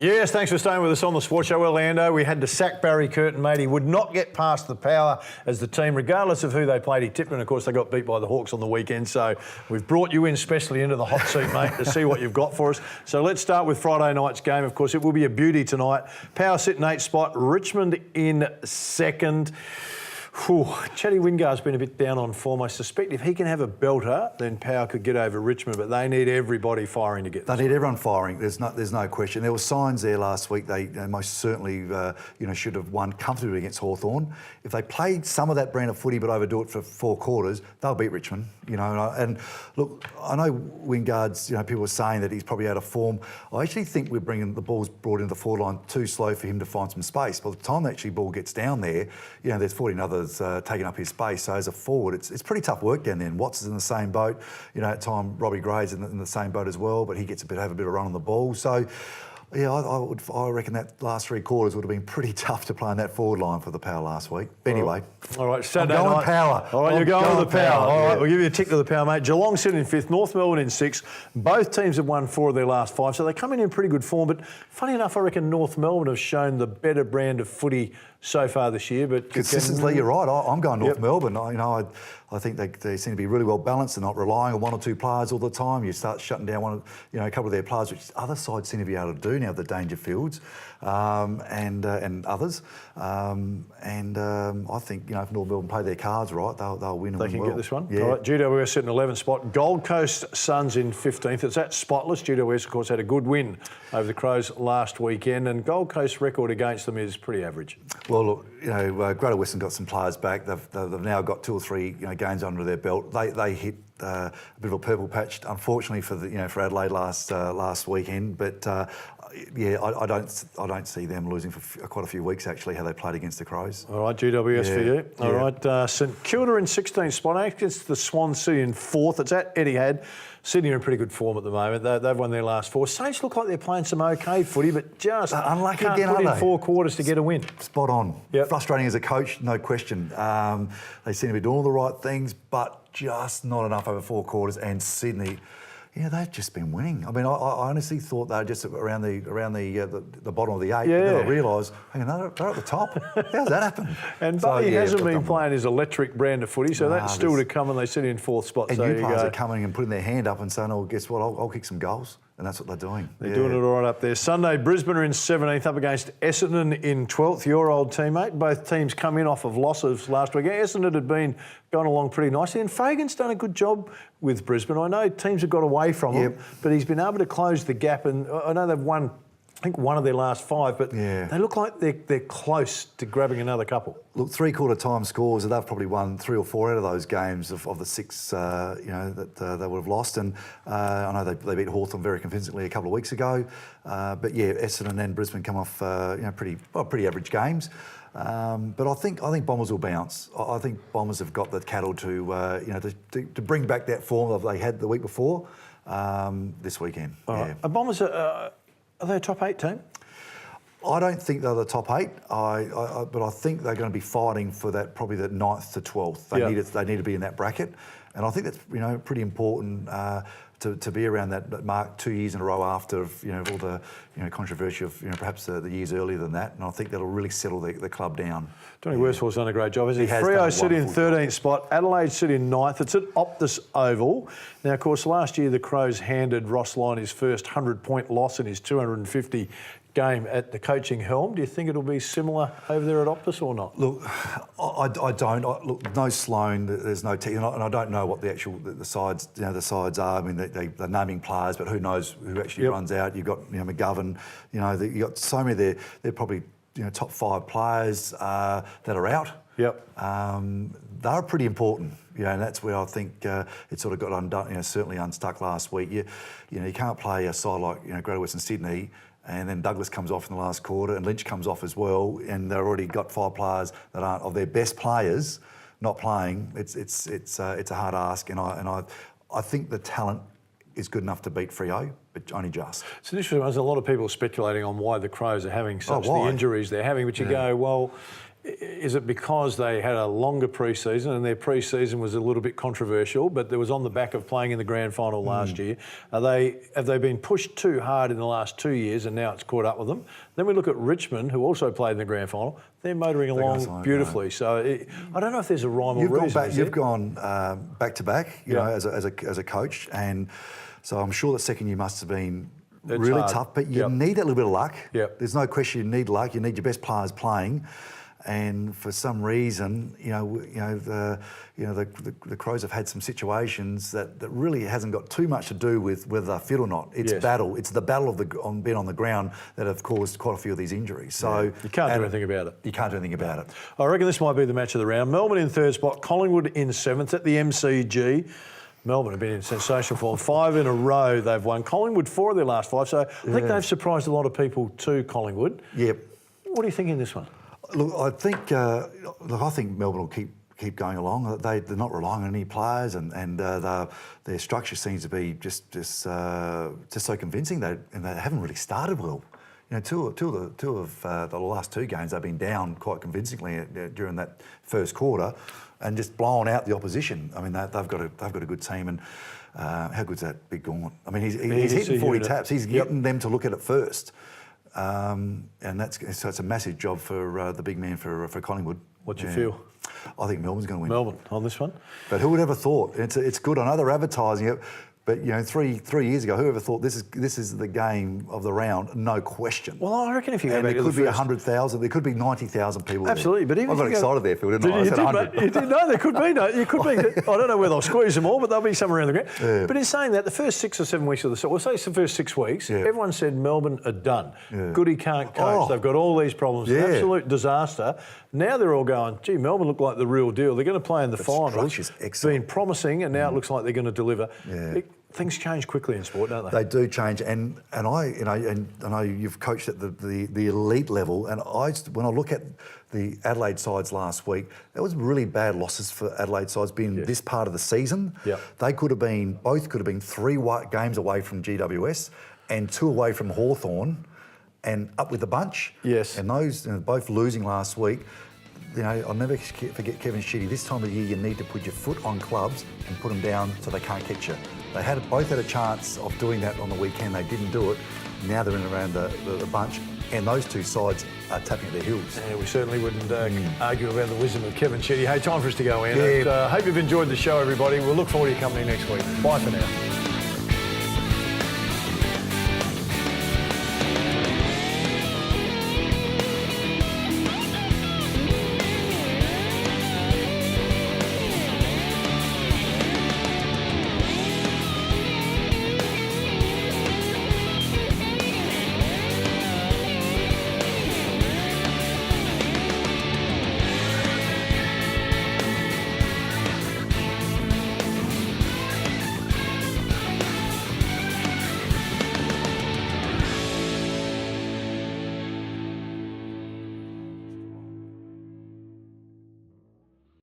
Yes, thanks for staying with us on the Sports Show. Orlando, we had to sack Barry Curtin, mate. He would not get past the Power as the team, regardless of who they played. He tipped, and of course they got beat by the Hawks on the weekend. So we've brought you in specially into the hot seat, mate, to see what you've got for us. So let's start with Friday night's game. Of course, it will be a beauty tonight. Power sit in 8th spot, Richmond in 2nd. Chatty Wingard's been a bit down on form. I suspect if he can have a belter, then Power could get over Richmond, but they need everybody firing to get They need everyone firing. There's no question. There were signs there last week. They most certainly should have won comfortably against Hawthorn. If they played some of that brand of footy but overdo it for 4 quarters, they'll beat Richmond. And look, I know Wingard's. People are saying that he's probably out of form. I actually think we're bringing the ball's brought into the forward line too slow for him to find some space. By the time the actually ball gets down there, there's 14 others taking up his space. So as a forward, it's pretty tough work down there. And Watts is in the same boat. At time Robbie Gray's in the same boat as well, but he gets have a bit of run on the ball. So. Yeah, I reckon that last 3 quarters would have been pretty tough to play on that forward line for the Power last week. But anyway. All right, Saturday I'm going night. Power. All right, you're going with the Power. All right, yeah. we'll give you a tick to the Power, mate. Geelong sitting in 5th, North Melbourne in 6th. Both teams have won 4 of their last 5, so they come in pretty good form. But funny enough, I reckon North Melbourne have shown the better brand of footy so far this year. But consistently, you're right. I'm going North Melbourne. I think they seem to be really well balanced. They're not relying on 1 or 2 players all the time. You start shutting down a couple of their players, which other sides seem to be able to do now. The Dangerfields and others. I think if North Melbourne play their cards right, they'll win. They can get this one. Yeah. All right, GWS sitting in 11th spot. Gold Coast Suns in 15th. It's at Spotless. GWS, of course, had a good win over the Crows last weekend, and Gold Coast's record against them is pretty average. Well, look, Greater Western got some players back. They've now got 2 or 3 games under their belt. They hit a bit of a purple patch, unfortunately for Adelaide last weekend. But I don't see them losing for quite a few weeks actually. How they played against the Crows. All right, GWS for you. All right, St Kilda in 16th spot against the Swansea in 4th. It's at Etihad. Sydney are in pretty good form at the moment. They've won their last 4. Saints look like they're playing some okay footy, but just unlucky can't again, put in aren't they? 4 quarters to get a win. Spot on. Yep. Frustrating as a coach, no question. They seem to be doing all the right things, but just not enough over 4 quarters. And Sydney, they've just been winning. I mean, I honestly thought they were just around the bottom of the 8. Yeah. But then I realised, they're at the top. How's that happen? And Buddy hasn't been playing his electric brand of footy, so that's still to come, and they sit in 4th spot. And so new players are coming and putting their hand up and saying, "Oh, guess what? I'll kick some goals." And that's what they're doing. They're doing it all right up there. Sunday, Brisbane are in 17th up against Essendon in 12th, your old teammate. Both teams come in off of losses last week. Essendon had been going along pretty nicely, and Fagan's done a good job with Brisbane. I know teams have got away from him, but he's been able to close the gap, and I know they've won, I think, 1 of their last 5, but they look like they're close to grabbing another couple. Look, 3/4 time scores, they've probably won 3 or 4 out of those games of the 6, that they would have lost. And I know they beat Hawthorn very convincingly a couple of weeks ago. But Essendon and Brisbane come off, pretty average games. But I think Bombers will bounce. I think Bombers have got the cattle to bring back that form that they had the week before this weekend. Are Bombers are they a top 8 team? I don't think they're the top 8, but I think they're going to be fighting for that, probably the 9th to 12th. They need to be in that bracket, and I think that's pretty important to be around that mark 2 years in a row after all the controversy of perhaps the years earlier than that, and I think that'll really settle the club down. Johnny Worsfold's done a great job, hasn't he? Has Freo done sit in 13th spot, Adelaide sit in 9th. It's at Optus Oval. Now, of course, last year the Crows handed Ross Lyon his first 100-point loss in his 250 game at the coaching helm. Do you think it'll be similar over there at Optus or not? Look, I don't. Look, no Sloan. There's no team, and I don't know what the sides. The sides are. I mean, they're naming players, but who knows who actually runs out? You've got McGovern. You've got so many there. They're probably top 5 players that are out. Yep. They're pretty important. And that's where I think it sort of got undone. Certainly unstuck last week. You can't play a side like Greater Western Sydney. And then Douglas comes off in the last quarter, and Lynch comes off as well, and they've already got 5 players that aren't of their best players not playing. It's a hard ask, and I think the talent is good enough to beat Freo, but only just. So there's a lot of people speculating on why the Crows are having such the injuries they're having, but you go, well, is it because they had a longer pre-season and their pre-season was a little bit controversial, but there was on the back of playing in the grand final last year? Have they been pushed too hard in the last 2 years and now it's caught up with them? Then we look at Richmond, who also played in the grand final. They're motoring along beautifully. So I don't know if there's a rhyme or reason. You've gone back to back, you know, as a coach, and so I'm sure the second year must have been really tough. But you need that little bit of luck. There's no question you need luck. You need your best players playing. And for some reason, the Crows have had some situations that really hasn't got too much to do with whether they're fit or not. It's battle. It's the battle of being on the ground that have caused quite a few of these injuries. So you can't do anything about it. You can't do anything about it. I reckon this might be the match of the round. Melbourne in third spot, Collingwood in seventh at the MCG. Melbourne have been in sensational form. 5 in a row they've won. Collingwood 4 of their last 5. So I think they've surprised a lot of people too, Collingwood. Yep. What do you think in this one? Look, I think Melbourne will keep going along. They're not relying on any players, and their structure seems to be just so convincing. They haven't really started well. You know, two of the last 2 games they've been down quite convincingly during that first quarter, and just blown out the opposition. I mean, they've got a good team, and how good's that Big Gaunt? I mean, he's hitting 40 taps. He's getting them to look at it first. And so it's a massive job for the big man for Collingwood. What do you feel? I think Melbourne's going to win. Melbourne on this one? But who would ever thought? It's good. I know they're advertising it, but you know, three years ago, whoever thought this is the game of the round? No question. Well, I reckon if you go back to the first... There could be 100,000. There could be 90,000 people. Absolutely, there. but even I got excited there, Phil, didn't I? I said 100. You did. No, there could be. No, you could be. I don't know where they'll squeeze them all, but they'll be somewhere around the ground. Yeah. But in saying that, the first 6 or 7 weeks of the... We'll say it's the first 6 weeks. Everyone said Melbourne are done. Goody can't coach. They've got all these problems. An absolute disaster. Now they're all going, gee, Melbourne look like the real deal. They're going to play in the finals. It's been promising, and now it looks like they're going to deliver. Things change quickly in sport, don't they? They do change, and I know you've coached at the elite level, and when I look at the Adelaide sides last week, that was really bad losses for Adelaide sides being this part of the season. They could have been 3 games away from GWS and 2 away from Hawthorn, and up with the bunch. And those both losing last week. You know, I'll never forget Kevin Sheedy. This time of year, you need to put your foot on clubs and put them down so they can't catch you. They both had a chance of doing that on the weekend. They didn't do it. Now they're in around the bunch, and those 2 sides are tapping at their heels. Yeah, we certainly wouldn't argue about the wisdom of Kevin Sheedy. Hey, time for us to go in. Hope you've enjoyed the show, everybody. We'll look forward to your company next week. Bye for now.